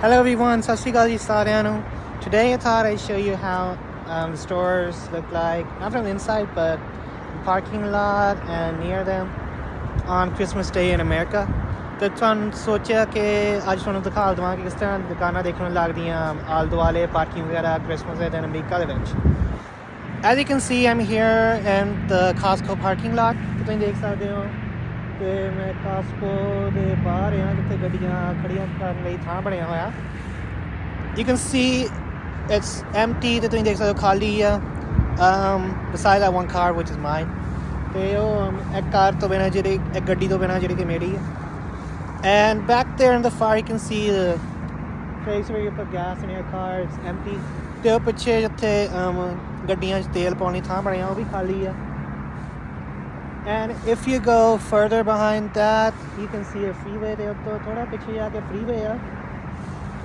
Hello everyone, ਸਤਿ ਸ਼੍ਰੀ ਅਕਾਲ ਜੀ ਸਾਰਿਆਂ ਨੂੰ. Today I thought I'd show you how the stores look like, not from the inside, but the parking lot and near them on Christmas Day in America. ਤੇ ਤੁਹਾਨੂੰ ਸੋਚਿਆ ਕਿ ਅੱਜ ਤੁਹਾਨੂੰ ਦਿਖਾ ਦੇਵਾਂ ਕਿ ਕਿਸ ਤਰ੍ਹਾਂ ਦੁਕਾਨਾਂ ਦੇਖਣ ਨੂੰ ਲੱਗਦੀਆਂ ਆਲੇ ਦੁਆਲੇ ਪਾਰਕਿੰਗ ਵਗੈਰਾ ਕ੍ਰਿਸਮਸ ਦੇ ਦਿਨ ਅਮਰੀਕਾ ਦੇ ਵਿੱਚ. As you can see, I'm here in the Costco parking lot. ਤੁਸੀਂ ਦੇਖ ਸਕਦੇ ਹੋ ਤੇ ਮੈਂ ਕਾਸਕੋ ਦੇ ਬਾਹਰ ਆ ਜਿੱਥੇ ਗੱਡੀਆਂ ਖੜੀਆਂ ਕਰਨ ਲਈ ਥਾਂ ਬਣਿਆ ਹੋਇਆ. You can see it's empty ਤੇ ਤੁਸੀਂ ਦੇਖ ਸਕਦੇ ਹੋ ਖਾਲੀ ਆ besides that one car which is mine. ਤੇ ਉਹ ਇੱਕ ਕਾਰ ਤੋਂ ਬਿਨਾਂ ਜਿਹੜੀ ਇੱਕ ਗੱਡੀ ਤੋਂ ਬਿਨਾਂ ਜਿਹੜੀ ਕਿ ਮੇਰੀ ਆ. And back there in the far you can see the place where you put gas in your car. It's empty. ਤੇ ਉਹ ਪਿੱਛੇ ਜਿੱਥੇ ਗੱਡੀਆਂ 'ਚ ਤੇਲ ਪਾਉਣ ਲਈ ਥਾਂ ਬਣਿਆ ਉਹ ਵੀ ਖਾਲੀ ਆ. And if you go further behind that, you can see a freeway there. So, thoda piche jaake freeway hai.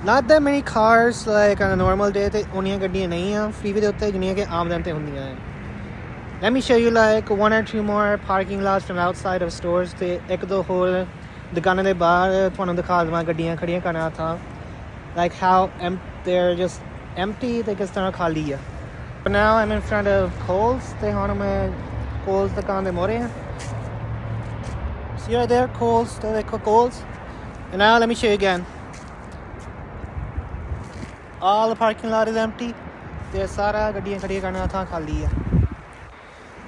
Not that many cars like on a normal day. Te uniyan gaddiyan nahi hai freeway de utte jinniyan ke aam din te hundiyan hain. Let me show you like one or two more parking lots from outside of stores. Te ek do hor dukanan de bahar thonu dikha dਵਾਂ gaddiyan khadiyan karna tha. Like how they're just empty. Te kis tarah khali hai. But now I'm in front of Kohl's. Te hon main Kohl's दुकान दे मोरे हैं. See right there, Kohl's. They call Kohl's. And now let me show you again. All the parking lot is empty. There's सारा गड्डियां खड़ी करना था खाली है.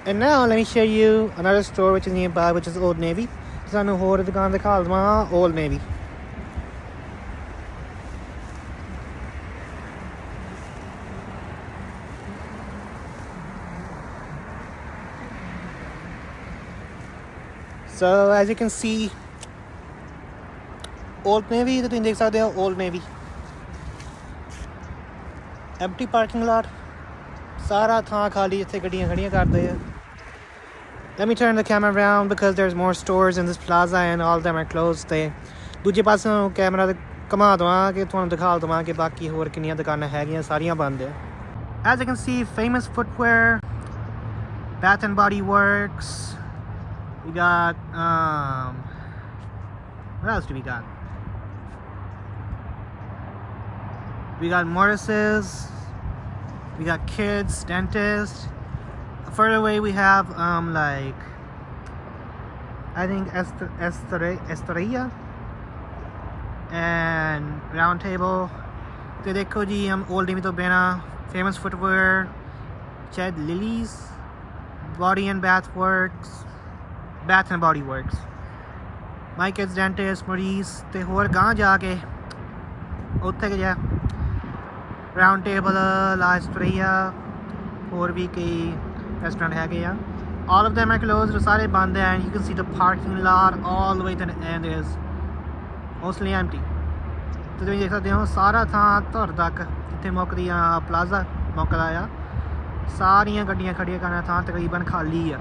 And now let me show you another store which is nearby, which is Old Navy. सानू होर दुकान दिखा दवां Old Navy. So as you can see, Old Navy, ਤੁਸੀਂ ਦੇਖ ਸਕਦੇ ਹੋ Old Navy. Empty parking lot. ਸਾਰਾ ਥਾਂ ਖਾਲੀ ਜਿੱਥੇ ਗੱਡੀਆਂ ਖੜੀਆਂ ਕਰਦੇ ਆ. Let me turn the camera around because there's more stores in this plaza and all of them are closed. ਤੇ ਦੂਜੇ ਪਾਸੋਂ ਕੈਮਰਾ ਘੁਮਾ ਦਵਾਂ ਕਿ ਤੁਹਾਨੂੰ ਦਿਖਾ ਦਵਾਂ ਕਿ ਬਾਕੀ ਹੋਰ ਕਿੰਨੀਆਂ ਦੁਕਾਨਾਂ ਹੈਗੀਆਂ ਸਾਰੀਆਂ ਬੰਦ ਆ. As you can see, famous footwear, Bath and Body Works. We got, what else do we got? We got Morris's. We got kids, dentist. Further away we have, like, I think Esteria and Round Table. Te dekho ji, Old Navy to bena, famous footwear, Ched Lilies, Body and Bath Works. Bath and Body Works. My Kids Dentist, Maurice. ਤੇ ਹੋਰ ਗਾਂ ਜਾ ਕੇ ਉੱਥੇ ਕਿ ਜਾ round table, ਲਾ ਸਟਰੀਆ, ਹੋਰ ਵੀ ਕਈ ਰੈਸਟੋਰੈਂਟ ਹੈਗੇ ਆ. All of them are closed. ਸਾਰੇ ਬੰਦ ਹੈ. And you can see the parking lot all the way to the end is mostly empty. ਤੇ ਤੁਸੀਂ ਦੇਖ ਸਕਦੇ ਹੋ ਸਾਰਾ ਥਾਂ ਧੁਰ ਤੱਕ ਜਿੱਥੇ ਮੁੱਕਦੀ ਆ ਪਲਾਜ਼ਾ ਮੁੱਕਦਾ ਆ ਸਾਰੀਆਂ ਗੱਡੀਆਂ ਖੜੀਆਂ ਕਰਨਾ ਥਾਂ ਤਕਰੀਬਨ ਖਾਲੀ ਆ.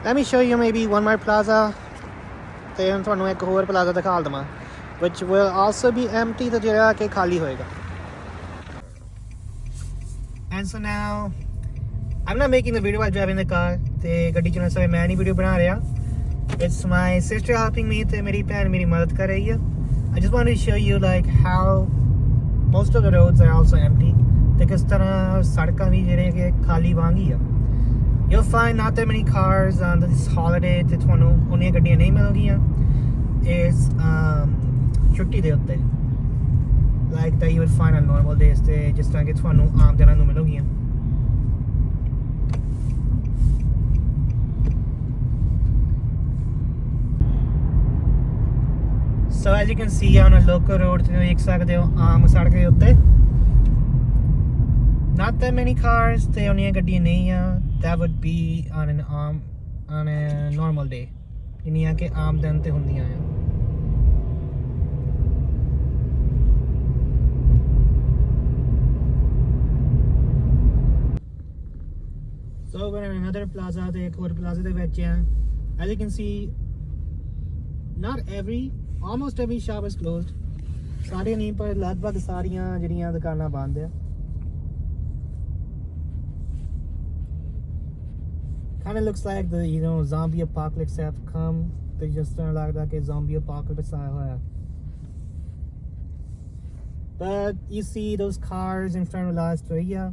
Let me show you maybe one more plaza. ਤੇ ਹੁਣ ਤੁਹਾਨੂੰ ਇੱਕ ਹੋਰ plaza ਦਿਖਾ ਦਵਾਂ which will also be empty ਤੇ ਜਿਹੜਾ ਕਿ ਖਾਲੀ ਹੋਏਗਾ. And so now I'm not making the video while driving the car. ਤੇ ਗੱਡੀ ਚਲਾਉਣ ਸਮੇਂ ਮੈਂ ਨਹੀਂ ਵੀਡੀਓ ਬਣਾ ਰਿਹਾ. It's my sister helping me ਤੇ ਮੇਰੀ ਭੈਣ ਮੇਰੀ ਮਦਦ ਕਰ ਰਹੀ ਆ. I just wanted to show you like how most of the roads are also empty. ਤੇ ਕਿਸ ਤਰ੍ਹਾਂ ਸੜਕਾਂ ਵੀ ਜਿਹੜੇ ਕਿ ਖਾਲੀ ਵਾਂਗ ਹੀ ਆ. You'll find not that many cars on this holiday ਤੇ ਤੁਹਾਨੂੰ ਉਨੀਆਂ ਗੱਡੀਆਂ ਨਹੀਂ ਮਿਲਣਗੀਆਂ. It's ਛੁੱਟੀ ਦੇ ਉੱਤੇ like that you would find on normal days ਤੇ ਜਿਸ ਤਰ੍ਹਾਂ ਕਿ ਤੁਹਾਨੂੰ ਆਮ ਦਿਨਾਂ ਨੂੰ ਮਿਲਣਗੀਆਂ. So as you can see on a local road ਤੁਸੀਂ ਦੇਖ ਸਕਦੇ ਹੋ ਆਮ ਸੜਕ ਦੇ ਉੱਤੇ not that many cars ਤੇ ਉਨੀਆਂ ਗੱਡੀਆਂ ਨਹੀਂ ਆ. That would be on a normal day. ਜਿੰਨੀਆਂ ਕਿ ਆਮ ਦਿਨ ਤੇ ਹੁੰਦੀਆਂ ਆ. So we're in another plaza ਤੇ ਇੱਕ ਹੋਰ plaza ਦੇ ਵਿੱਚ ਆ. As you can see, almost every shop is closed. ਸਾਰੇ ਨਹੀਂ ਪਰ ਲਗਭਗ ਸਾਰੀਆਂ ਜਿਹੜੀਆਂ ਦੁਕਾਨਾਂ ਬੰਦ ਆ. Kind of looks like the zombie apocalypse have come. ਤੇ ਜਿਸ ਤਰ੍ਹਾਂ ਲੱਗਦਾ ਕਿ ਜ਼ੋਂਬੀ ਅਪੋਕੈਲਿਪਸ ਆਇਆ ਹੋਇਆ. But you see those cars in front of La Estrella,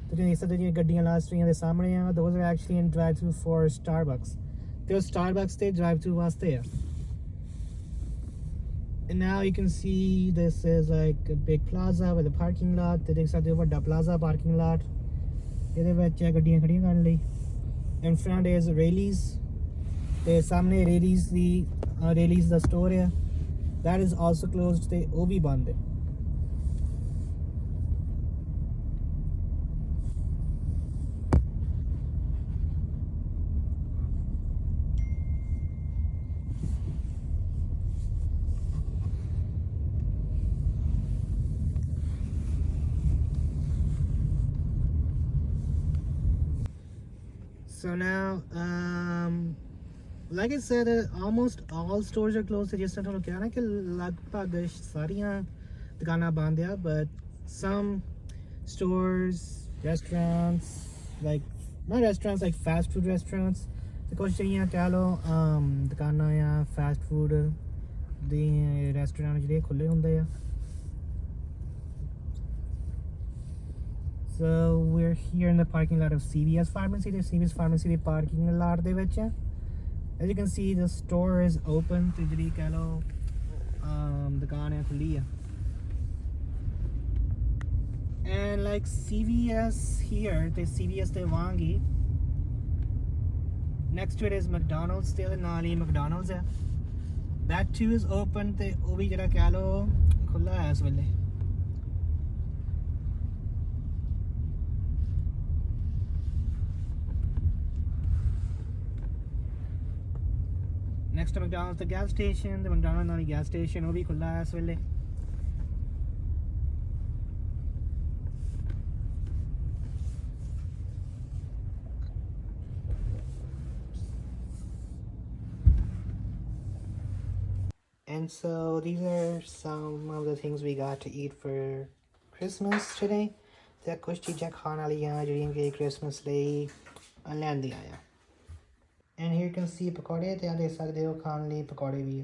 ਤੇ ਜਿਹੜੀ ਜਿਹੜੀਆਂ ਗੱਡੀਆਂ La Estrella ਦੇ ਸਾਹਮਣੇ ਆ, those are actually in drive-thru for Starbucks. ਤੇ ਉਹ Starbucks ਤੇ drive-thru ਵਾਸਤੇ ਆ. And now you can see this is like a big plaza with a parking lot. ਤੇ ਦੇਖ ਸਕਦੇ ਹੋ ਵੱਡਾ plaza parking lot. ਇਹਦੇ ਵਿੱਚ ਗੱਡੀਆਂ ਖੜੀਆਂ ਕਰਨ ਲਈ. In front is Rayleigh's. ਤੇ ਸਾਹਮਣੇ Rayleigh's ਦਾ store ਆ. That is also closed ਤੇ ਉਹ ਵੀ ਬੰਦ ਹੈ. So now, like I said, almost all stores are closed. ਜਿਸ ਤਰ੍ਹਾਂ ਤੁਹਾਨੂੰ ਕਿਹਾ ਨਾ ਕਿ ਲਗਭਗ ਸਾਰੀਆਂ ਦੁਕਾਨਾਂ ਬੰਦ ਆ, but some stores, restaurants, like not restaurants, like fast food restaurants, ਤੇ ਕੁਝ ਜਿਹੜੀਆਂ ਕਹਿ ਲਓ ਦੁਕਾਨਾਂ ਆ fast food ਦੇ ਰੈਸਟੋਰੈਂਟ ਜਿਹੜੇ ਖੁੱਲ੍ਹੇ ਹੁੰਦੇ ਆ. So we're here in the parking lot of CVS Pharmacy. The CVS Pharmacy the parking lot ਦੇ ਵਿੱਚ. As you can see, the store is open. ਤੇ ਜਿਹੜੀ ਕਹਿ ਲਓ ਦੁਕਾਨ ਹੈ ਖੁੱਲੀ ਆ. And like CVS here, ਤੇ CVS ਤੇ ਵਾਂਗੀ next to it is McDonald's. ਤੇ ਨਾਲ ਹੀ McDonald's ਹੈ. That too is open. ਤੇ ਉਹ ਵੀ ਜਿਹੜਾ ਕਹਿ ਲਓ ਖੁੱਲਾ ਹੈ ਇਸ ਵੇਲੇ. Next to McDonald's the gas station, the McDonald's ਨਾਲ gas station ਉਹ ਵੀ ਖੁੱਲਾ ਹੈ ਇਸ ਵੇਲੇ. And so these are some of the things we got to eat for Christmas today. ਤੇ ਕੁਝ ਚੀਜ਼ਾਂ ਖਾਣ ਵਾਲੀਆਂ ਜਿਹੜੀਆਂ ਕਿ Christmas ਲਈ ਲੈਂਦੀਆਂ ਆ. And here you can see ਪਕੌੜੇ ਤੇ ਆ ਦੇਖ ਸਕਦੇ ਹੋ ਖਾਣ ਲਈ ਪਕੌੜੇ ਵੀ.